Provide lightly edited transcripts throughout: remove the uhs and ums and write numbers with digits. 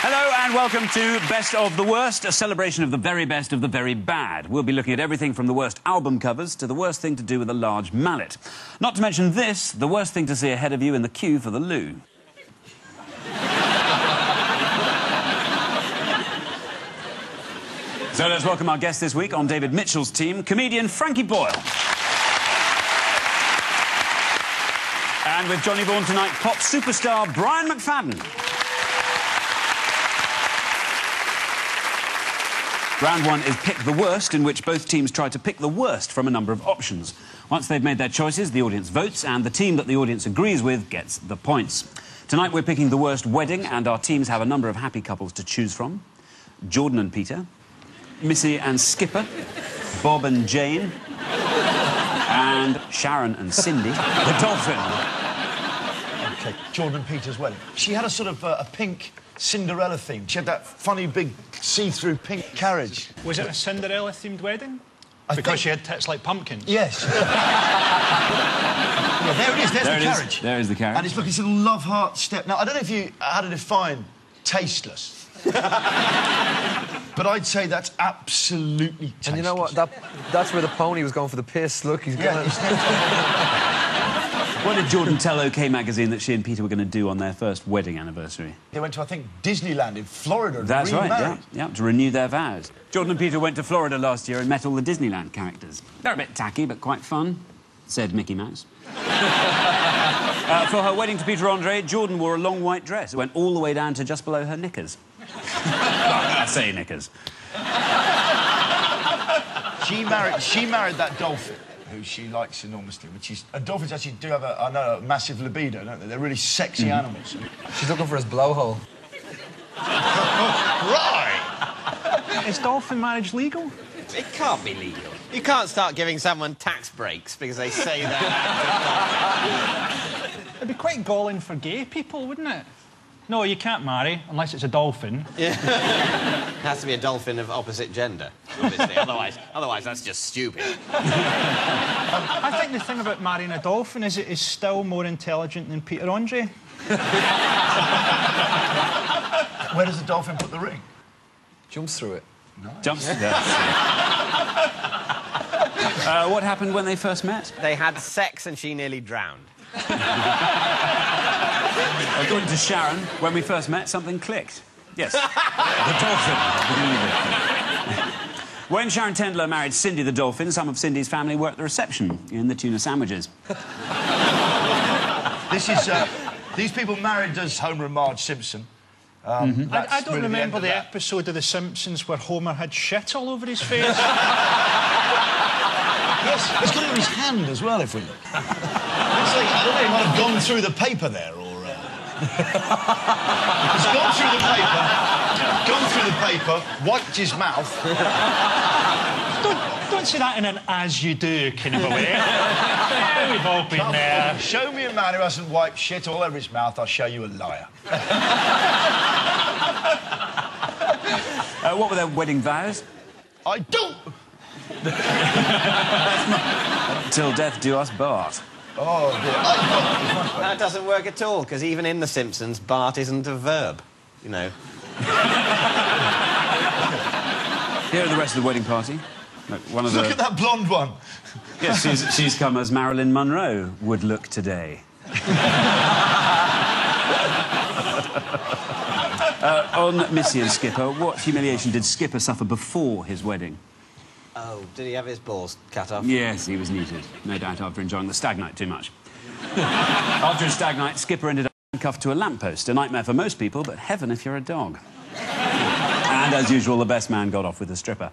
Hello and welcome to Best of the Worst, a celebration of the very best of the very bad. We'll be looking at everything from the worst album covers to the worst thing to do with a large mallet. Not to mention this, the worst thing to see ahead of you in the queue for the loo. So let's welcome our guest this week on David Mitchell's team, comedian Frankie Boyle. And with Johnny Vaughan tonight, pop superstar Brian McFadden. Round one is Pick the Worst, in which both teams try to pick the worst from a number of options. Once they've made their choices, the audience votes, and the team that the audience agrees with gets the points. Tonight we're picking the worst wedding, and our teams have a number of happy couples to choose from. Jordan and Peter, Missy and Skipper, Bob and Jane, and Sharon and Cindy, the dolphin. OK, Jordan and Peter's wedding. She had a sort of a pink Cinderella theme. She had that funny, big, see-through pink carriage. Was it a Cinderella-themed wedding? Because she had tits like pumpkins? Yes. Yeah, there it is. There's the carriage. There is the carriage. And it's looking sort of love heart step. Now, I don't know if you how to define tasteless. But I'd say that's absolutely tasteless. And you know what? That's where the pony was going for the piss. Look, he's going... What did Jordan tell OK Magazine that she and Peter were going to do on their first wedding anniversary? They went to, I think, Disneyland in Florida and That's right, remarried. yeah, to renew their vows. Jordan and Peter went to Florida last year and met all the Disneyland characters. They're a bit tacky, but quite fun, said Mickey Mouse. For her wedding to Peter Andre, Jordan wore a long white dress. It went all the way down to just below her knickers. I say knickers. She married that dolphin, who she likes enormously, which is... And dolphins actually do have a massive libido, don't they? They're really sexy animals. She's looking for his blowhole. Right! Is dolphin marriage legal? It can't be legal. You can't start giving someone tax breaks because they say that. It'd be quite galling for gay people, wouldn't it? No, you can't marry unless it's a dolphin. Yeah. It has to be a dolphin of opposite gender, obviously. Otherwise, that's just stupid. I think the thing about marrying a dolphin is it is still more intelligent than Peter Andre. Where does the dolphin put the ring? Jumps through it. Nice. Jumps. What happened when they first met? They had sex and she nearly drowned. According to Sharon, when we first met, something clicked. Yes. The dolphin. When Sharon Tendler married Cindy the dolphin, some of Cindy's family were at the reception in the tuna sandwiches. This is... these people married as Homer and Marge Simpson. I don't remember the episode of The Simpsons where Homer had shit all over his face. Yes, he's got it in his hand as well, if we look. It's like, I don't know, he might have gone through the paper there, or... He's gone through the paper, wiped his mouth. Don't say that in an as-you-do kind of a way. Yeah, we've all been there. Show me a man who hasn't wiped shit all over his mouth, I'll show you a liar. What were their wedding vows? I don't... Till death do us part. Oh, dear. That doesn't work at all, because even in The Simpsons, Bart isn't a verb, you know. Here are the rest of the wedding party. Look, Look at that blonde one. Yes, she's come as Marilyn Monroe would look today. On Missy and Skipper, what humiliation did Skipper suffer before his wedding? Oh, did he have his balls cut off? Yes, he was neutered. No doubt after enjoying the stag night too much. After a stag night, Skipper ended up handcuffed to a lamppost. A nightmare for most people, but heaven if you're a dog. And as usual, the best man got off with a stripper.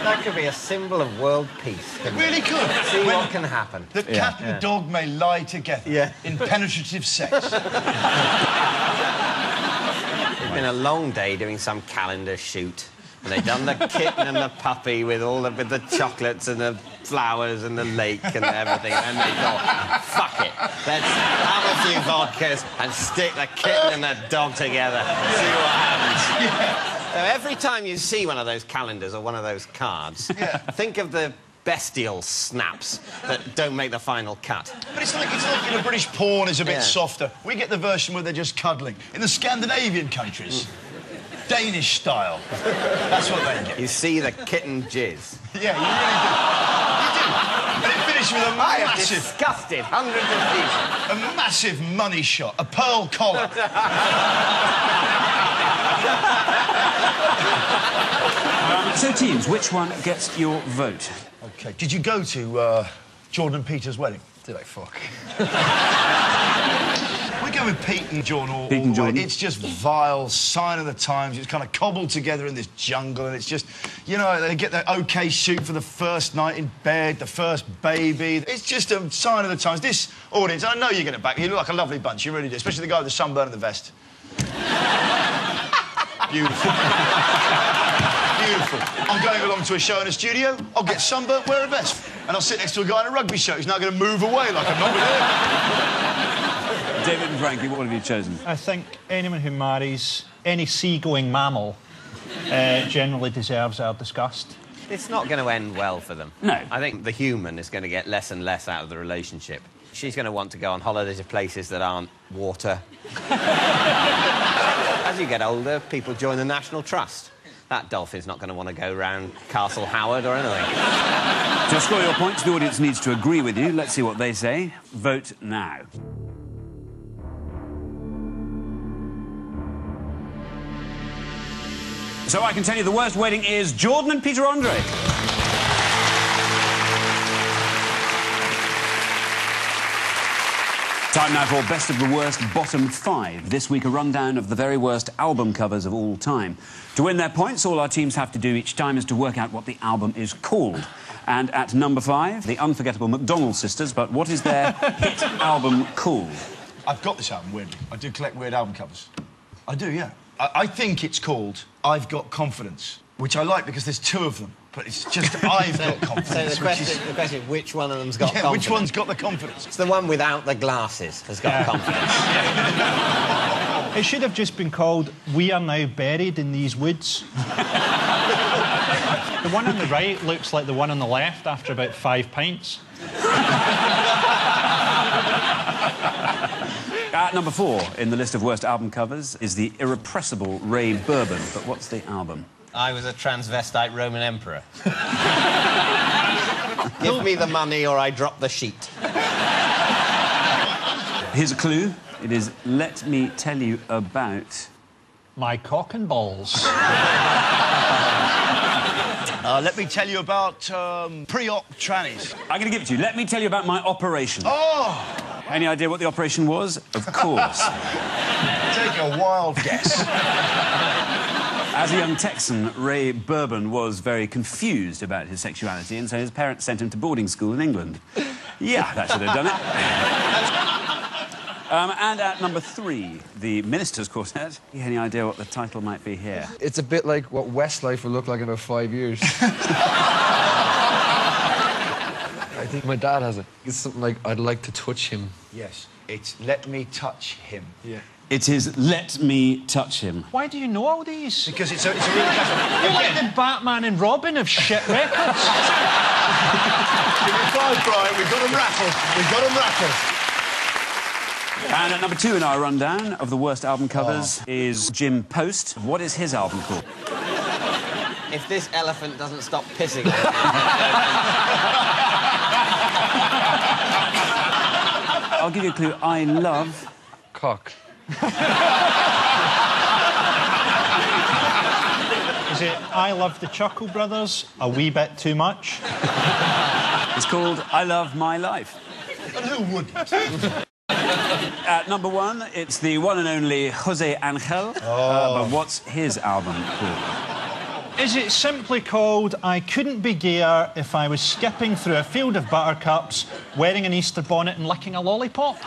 That could be a symbol of world peace. It really could. See what can happen. The cat and the dog may lie together in penetrative sex. It's been a long day doing some calendar shoot. And they've done the kitten and the puppy with the chocolates and the flowers and the lake and everything. And they thought, fuck it, let's have a few vodkas and stick the kitten and the dog together. See what happens. So every time you see one of those calendars or one of those cards, think of the bestial snaps that don't make the final cut. But it's like you know, British porn is a bit softer. We get the version where they're just cuddling. In the Scandinavian countries, Danish style, that's what they get. You see the kitten jizz. Yeah, you really do. You do. And it finished with a I have massive... disgusted hundreds of people. A massive money shot, a pearl collar. So, teams, which one gets your vote? OK, did you go to Jordan and Peter's wedding? Did I fuck? We're going with Pete and John all Pete and the way. Jordan. It's just vile, sign of the times. It's kind of cobbled together in this jungle, and it's just, you know, they get their OK shoot for the first night in bed, the first baby. It's just a sign of the times. This audience, I know you're going to back me. You look like a lovely bunch, you really do, especially the guy with the sunburn and the vest. Beautiful. Beautiful. I'm going along to a show in a studio, I'll get sunburnt, wear a vest, and I'll sit next to a guy in a rugby shirt who's now going to move away like I'm not with him. David and Frankie, what have you chosen? I think anyone who marries any sea-going mammal generally deserves our disgust. It's not going to end well for them. No. I think the human is going to get less and less out of the relationship. She's going to want to go on holiday to places that aren't water. As you get older, people join the National Trust. That dolphin's not going to want to go round Castle Howard or anything. To score your points, the audience needs to agree with you. Let's see what they say. Vote now. So I can tell you the worst wedding is Jordan and Peter Andre. Time now for Best of the Worst Bottom 5. This week, a rundown of the very worst album covers of all time. To win their points, all our teams have to do each time is to work out what the album is called. And at number 5, the unforgettable McDonald Sisters. But what is their hit album called? I've got this album, weirdly. I do collect weird album covers. I do, yeah. I think it's called I've Got Confidence, which I like because there's 2 of them. But it's just I've got confidence. So the question is which one of them's got confidence? Which one's got the confidence? It's the one without the glasses has got confidence. It should have just been called We Are Now Buried in These Woods. The one on the right looks like the one on the left after about 5 pints. At number 4 in the list of worst album covers is the irrepressible Ray Bourbon. But what's the album? I was a transvestite Roman emperor. Give me the money or I drop the sheet. Here's a clue. It is Let Me Tell You About... My cock and balls. Let me tell you about pre-op trannies. I'm going to give it to you. Let me tell you about my operation. Oh! Any idea what the operation was? Of course. Take a wild guess. As a young Texan, Ray Bourbon was very confused about his sexuality, and so his parents sent him to boarding school in England. Yeah, that should have done it. And at number 3, the Ministers Quartet. Any idea what the title might be here? It's a bit like what Westlife will look like in about 5 years. I think my dad has it. It's something like, I'd like to touch him. Yes, it's Let Me Touch Him. Yeah. It is Let Me Touch Him. Why do you know all these? Because it's a really casual... You're like the Batman and Robin of shit records. Give me 5, Brian. We've got them rattled. We've got them rattled. And at number 2 in our rundown of the worst album covers is Jim Post. What is his album called? If this elephant doesn't stop pissing... I'll give you a clue. I love... Cock. Is it I Love the Chuckle Brothers, A Wee Bit Too Much? It's called I Love My Life. And who wouldn't? At number 1, it's the one and only Jose Angel. But what's his album called? Is it simply called I Couldn't Be Gayer If I Was Skipping Through a Field of Buttercups, Wearing an Easter Bonnet and Licking a Lollipop?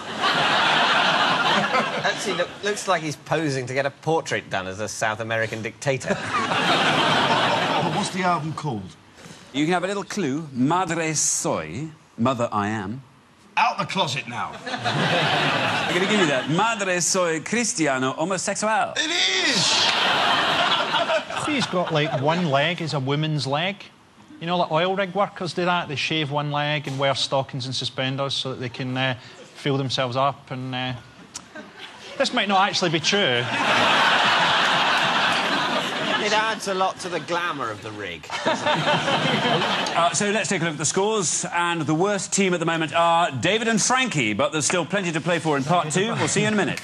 Actually, looks like he's posing to get a portrait done as a South American dictator. But what's the album called? You can have a little clue. Madre Soy, Mother I Am. Out the closet now. I'm going to give you that. Madre Soy Cristiano Homosexual. It is! He's got, like, one leg is a woman's leg. You know, like oil rig workers do that. They shave one leg and wear stockings and suspenders so that they can fill themselves up. And this might not actually be true. It adds a lot to the glamour of the rig. So let's take a look at the scores. And the worst team at the moment are David and Frankie, but there's still plenty to play for in part 2. We'll see you in a minute.